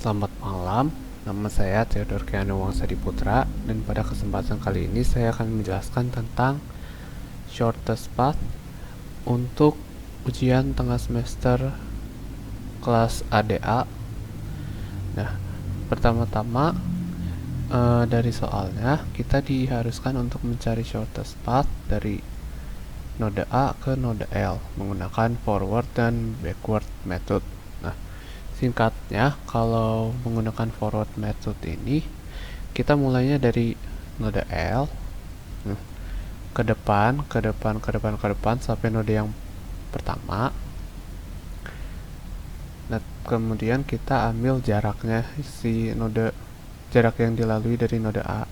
Selamat malam, nama saya Theodor Keanu Wangsadiputra, dan pada kesempatan kali ini saya akan menjelaskan tentang shortest path untuk ujian tengah semester kelas ADA. Nah, pertama-tama dari soalnya kita diharuskan untuk mencari shortest path dari node A ke node L menggunakan forward dan backward method. Nah, singkatnya, kalau menggunakan forward method ini, kita mulainya dari node L, ke depan sampai node yang pertama. Nah, kemudian kita ambil jaraknya, jarak yang dilalui dari node A.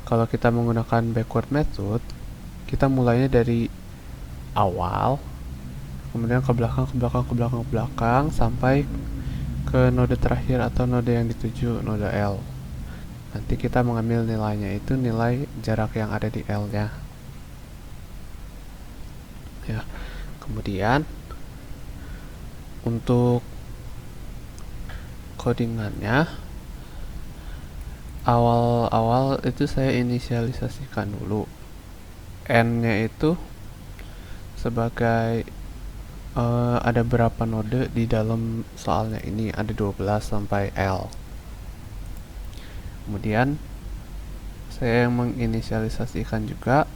Kalau kita menggunakan backward method, kita mulainya dari awal, kemudian ke belakang sampai ke node terakhir atau node yang dituju, node L. Nanti kita mengambil nilainya, itu nilai jarak yang ada di L-nya. Ya. Kemudian untuk codingannya, awal-awal itu saya inisialisasikan dulu. N-nya itu sebagai ada berapa node di dalam soalnya ini, ada 12 sampai L. Kemudian saya menginisialisasikan juga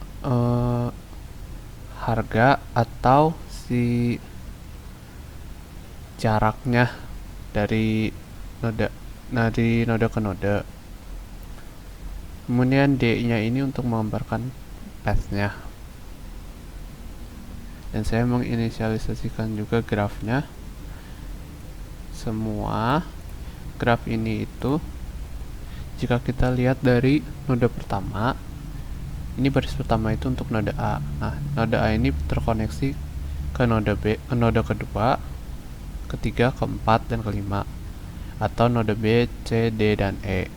harga atau si jaraknya dari node ke node. Kemudian D-nya ini untuk menggambarkan path-nya. Dan saya menginisialisasikan juga grafnya. Semua graf ini itu, jika kita lihat dari node pertama, ini baris pertama itu untuk node A. Nah, node A ini terkoneksi ke node B, ke node kedua, ketiga, keempat, dan kelima, atau node B, C, D, dan E.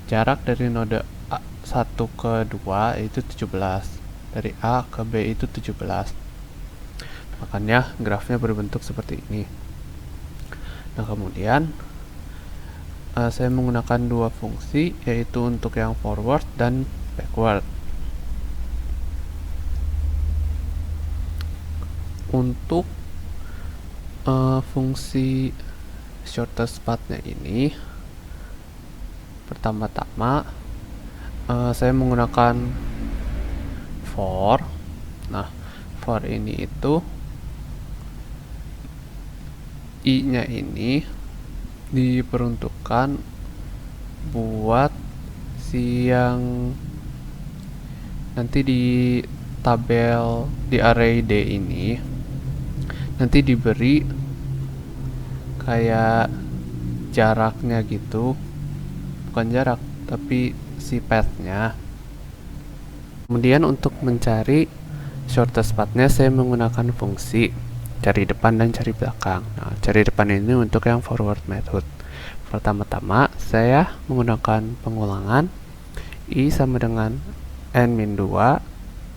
Jarak dari node A 1 ke 2 itu 17, dari A ke B itu 17. Makanya grafnya berbentuk seperti ini. Nah, kemudian saya menggunakan dua fungsi, yaitu untuk yang forward dan backward. Untuk fungsi shortest path-nya ini, pertama-tama saya menggunakan for. Nah, for ini itu I-nya ini diperuntukkan buat si yang nanti di tabel di array D ini nanti diberi kayak jaraknya gitu, bukan jarak tapi si path-nya. Kemudian untuk mencari shortest path-nya saya menggunakan fungsi cari depan dan cari belakang. Nah, cari depan ini untuk yang forward method. Pertama-tama saya menggunakan pengulangan I sama dengan n-2,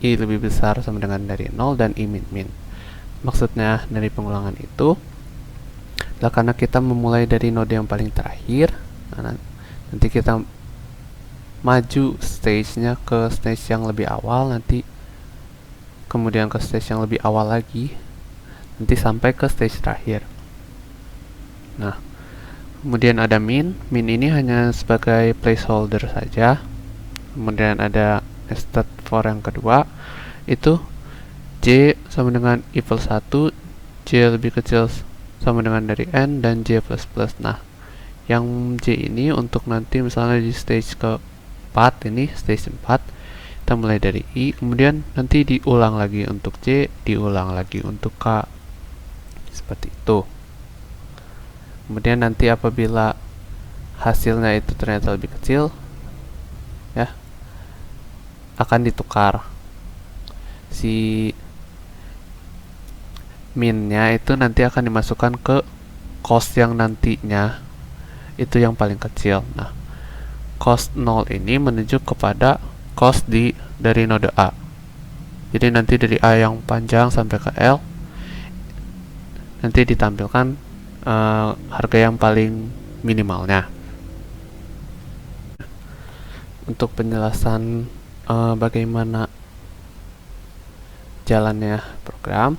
I lebih besar sama dengan dari 0, dan I min-min. Maksudnya dari pengulangan itu adalah karena kita memulai dari node yang paling terakhir. Nah, nanti kita maju stage-nya ke stage yang lebih awal, nanti kemudian ke stage yang lebih awal lagi, nanti sampai ke stage terakhir. Nah, kemudian ada min ini hanya sebagai placeholder saja. Kemudian ada nested for yang kedua, itu J sama dengan I plus 1, J lebih kecil sama dengan dari N, dan J plus plus. Nah, yang J ini untuk nanti misalnya di stage ke-4, ini stage 4, kita mulai dari I, kemudian nanti diulang lagi untuk J, diulang lagi untuk K, seperti itu. Kemudian nanti apabila hasilnya itu ternyata lebih kecil, ya, akan ditukar. Si min-nya itu nanti akan dimasukkan ke cost yang nantinya itu yang paling kecil. Nah, cost 0 ini menunjuk kepada cost dari node A. Jadi nanti dari A yang panjang sampai ke L nanti ditampilkan harga yang paling minimalnya. Untuk penjelasan bagaimana jalannya program,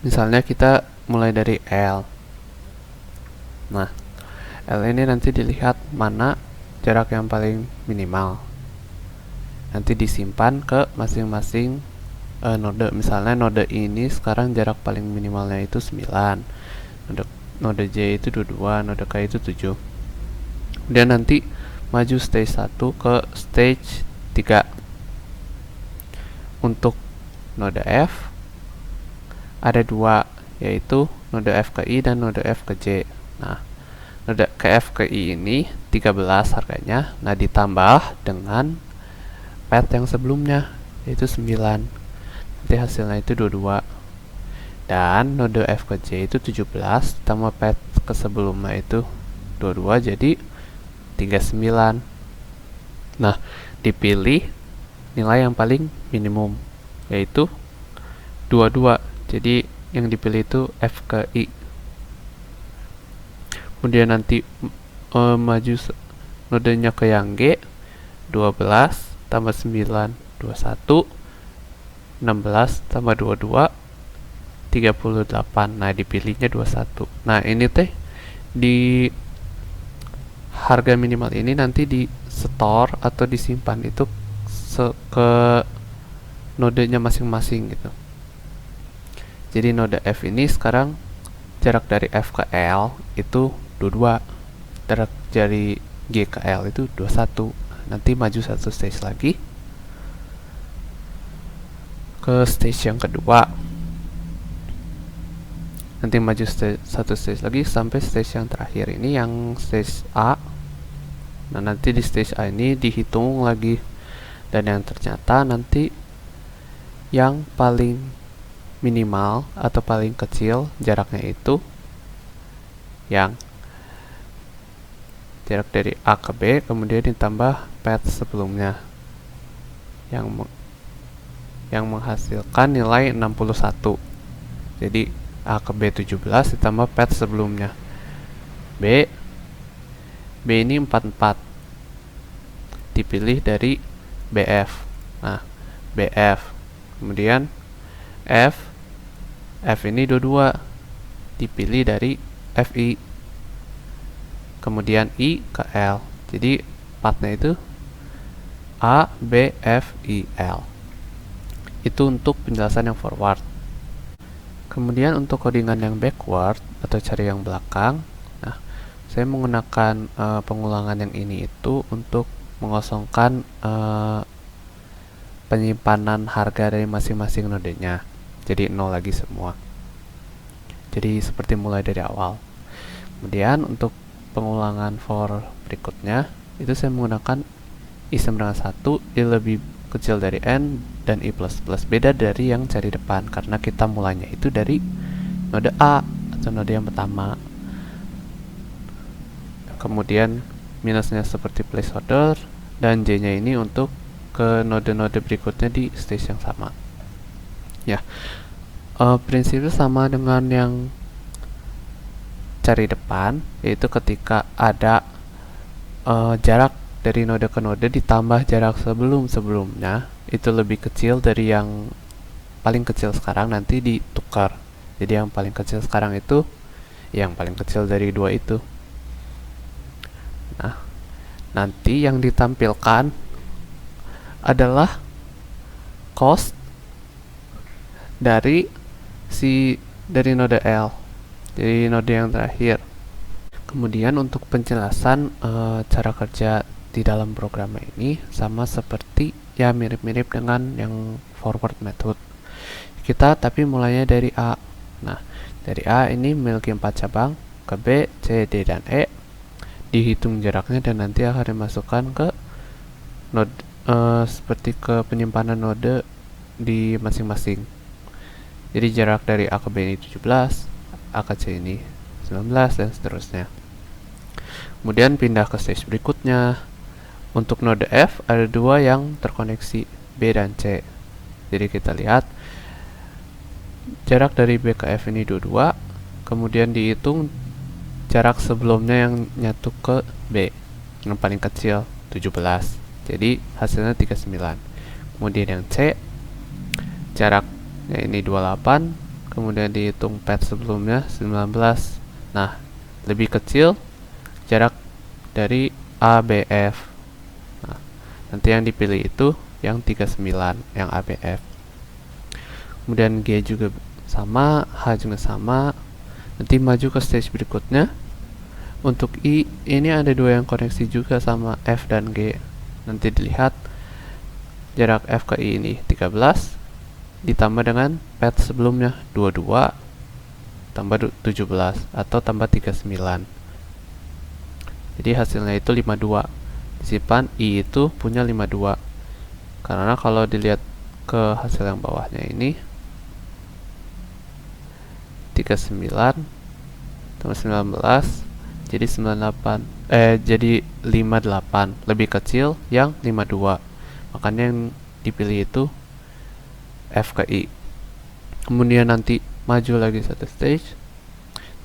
misalnya kita mulai dari L. Nah, L ini nanti dilihat mana jarak yang paling minimal. Nanti disimpan ke masing-masing node. Misalnya node ini sekarang jarak paling minimalnya itu 9. Node J itu 22, node K itu 7. Kemudian nanti maju stage 1 ke stage 3. Untuk node F ada 2, yaitu node F ke I dan node F ke J. Nah, node ke F ke I ini 13 harganya. Nah, ditambah dengan pad yang sebelumnya, yaitu 9. Nanti hasilnya itu 22. Dan node F ke J itu 17, tambah pad ke sebelumnya itu 22, jadi 39. Nah, dipilih nilai yang paling minimum, yaitu 22. Jadi yang dipilih itu F ke I. Kemudian nanti maju nodenya ke yang G, 12 tambah 9, 21, 16 tambah 22, 38. Nah, dipilihnya 21. Nah, ini teh di harga minimal ini nanti di store atau disimpan itu ke nodenya masing-masing gitu. Jadi node F ini sekarang jarak dari F ke L itu 22, jarak dari G ke L itu 21. Nanti maju satu stage lagi ke stage yang kedua. Nanti maju satu stage lagi sampai stage yang terakhir ini, yang stage A. Nah, nanti di stage A ini dihitung lagi, dan yang ternyata nanti yang paling minimal atau paling kecil jaraknya itu yang jarak dari A ke B, kemudian ditambah pad sebelumnya yang menghasilkan nilai 61. Jadi A ke B 17 ditambah pad sebelumnya. B ini 44. Dipilih dari BF. Nah, BF. Kemudian F ini 22. Dipilih dari FI. Kemudian I ke L. Jadi partnya itu A, B, F, I, L. Itu untuk penjelasan yang forward. Kemudian untuk codingan yang backward atau cari yang belakang, nah, saya menggunakan pengulangan yang ini itu untuk mengosongkan penyimpanan harga dari masing-masing nodenya. Jadi 0 lagi semua. Jadi seperti mulai dari awal. Kemudian untuk pengulangan for berikutnya, itu saya menggunakan I sama dengan 1, I lebih kecil dari N, dan I++. Beda dari yang cari depan, karena kita mulanya itu dari node A, atau node yang pertama. Kemudian minusnya seperti placeholder, dan J-nya ini untuk ke node-node berikutnya di stage yang sama. Ya, prinsipnya sama dengan yang cari depan, yaitu ketika ada jarak dari node ke node ditambah jarak sebelumnya itu lebih kecil dari yang paling kecil sekarang, nanti ditukar. Jadi yang paling kecil sekarang itu yang paling kecil dari dua itu. Nah, nanti yang ditampilkan adalah cost dari node L, jadi node yang terakhir. Kemudian untuk penjelasan cara kerja di dalam program ini sama seperti, ya mirip-mirip dengan yang forward method. Kita tapi mulainya dari A. Nah, dari A ini memiliki 4 cabang, ke B, C, D, dan E. Dihitung jaraknya dan nanti akan dimasukkan ke node seperti ke penyimpanan node di masing-masing. Jadi jarak dari A ke B ini 17, A ke C ini 19, dan seterusnya. Kemudian pindah ke stage berikutnya. Untuk node F ada 2 yang terkoneksi, B dan C. Jadi kita lihat jarak dari B ke F ini 22, kemudian dihitung jarak sebelumnya yang nyatu ke B yang paling kecil 17, jadi hasilnya 39. Kemudian yang C, jaraknya ini 28, kemudian dihitung pet sebelumnya 19. Nah, lebih kecil jarak dari ABF. Nah, nanti yang dipilih itu yang 39, yang ABF. Kemudian G juga sama, H juga sama. Nanti maju ke stage berikutnya. Untuk I, ini ada dua yang koneksi juga sama F dan G. Nanti dilihat jarak F ke I ini 13 ditambah dengan pet sebelumnya 22 tambah 17 atau tambah 39. Jadi hasilnya itu 52. Disimpan, I itu punya 52. Karena kalau dilihat ke hasil yang bawahnya ini 39 tambah 19 jadi 98, jadi 58, lebih kecil yang 52. Makanya yang dipilih itu F ke I. Kemudian nanti maju lagi satu stage,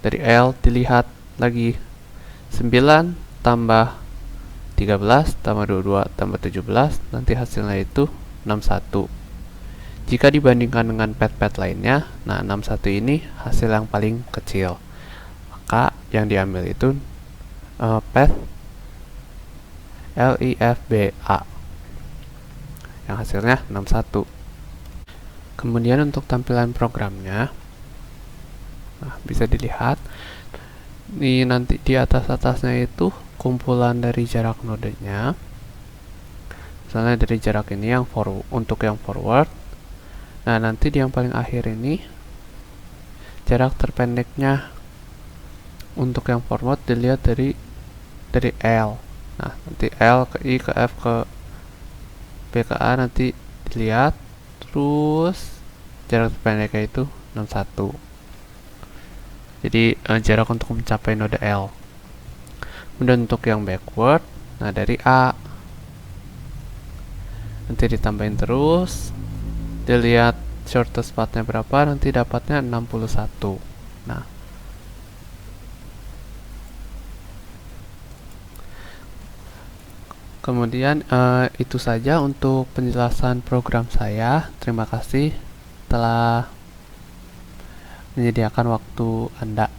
dari L dilihat lagi 9 tambah 13 tambah 22 tambah 17, nanti hasilnya itu 61. Jika dibandingkan dengan pet-pet lainnya, nah 61 ini hasil yang paling kecil. Maka yang diambil itu pet LIFBA yang hasilnya 61. Kemudian untuk tampilan programnya, nah bisa dilihat di nanti di atasnya itu kumpulan dari jarak nodenya. Misalnya dari jarak ini yang untuk yang forward. Nah, nanti di yang paling akhir ini jarak terpendeknya untuk yang forward dilihat dari L. Nah, nanti L ke I ke F ke B ke A nanti dilihat, terus jarak terpendeknya itu 61. Jadi jarak untuk mencapai node L. Kemudian untuk yang backward, nah dari A nanti ditambahin terus, dilihat shortest path-nya berapa, nanti dapatnya 61. Nah, kemudian itu saja untuk penjelasan program saya. Terima kasih telah menyediakan waktu Anda.